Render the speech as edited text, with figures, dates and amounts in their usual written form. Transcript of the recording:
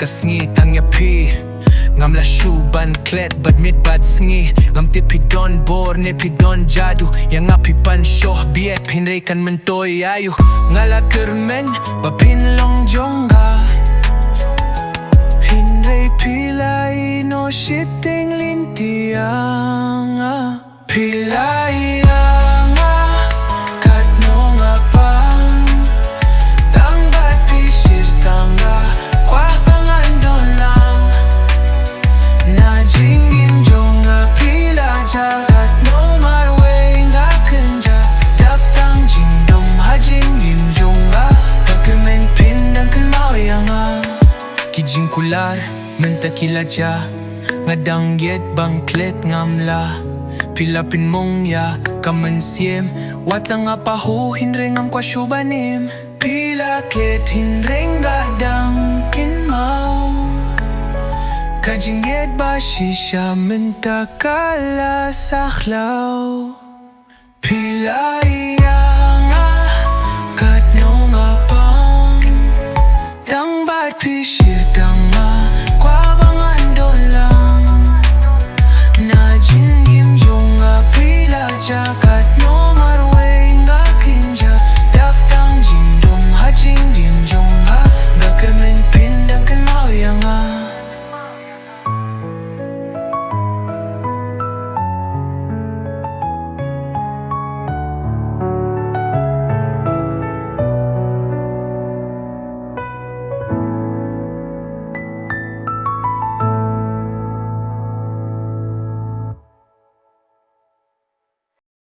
kasngi tangya pi ngam la shuban klet but mit bad sngi ngam tipidon bor ne pidon jadu yang api pan shoh biet pinre kan mentoy ayu ngala kyrmen ba pin long jonga hinre pilai no shitting lintiang pilai Katno Nga Pang tangbat pisir tangga kwah pangandon lang na jingim jong pila jagat no marwei nga kynjah Dap Tang jing jingim jong kyrmen phin dan kynmaw yang kijing kular mentakila ja ngadang yet bangklet ngamla pilapin mong ya kamensiem watlang apahu hinrengam kwa shubanim pila klet hinreng gadang kynmaw kajinget ba shisha mentakala sakhlaw pilay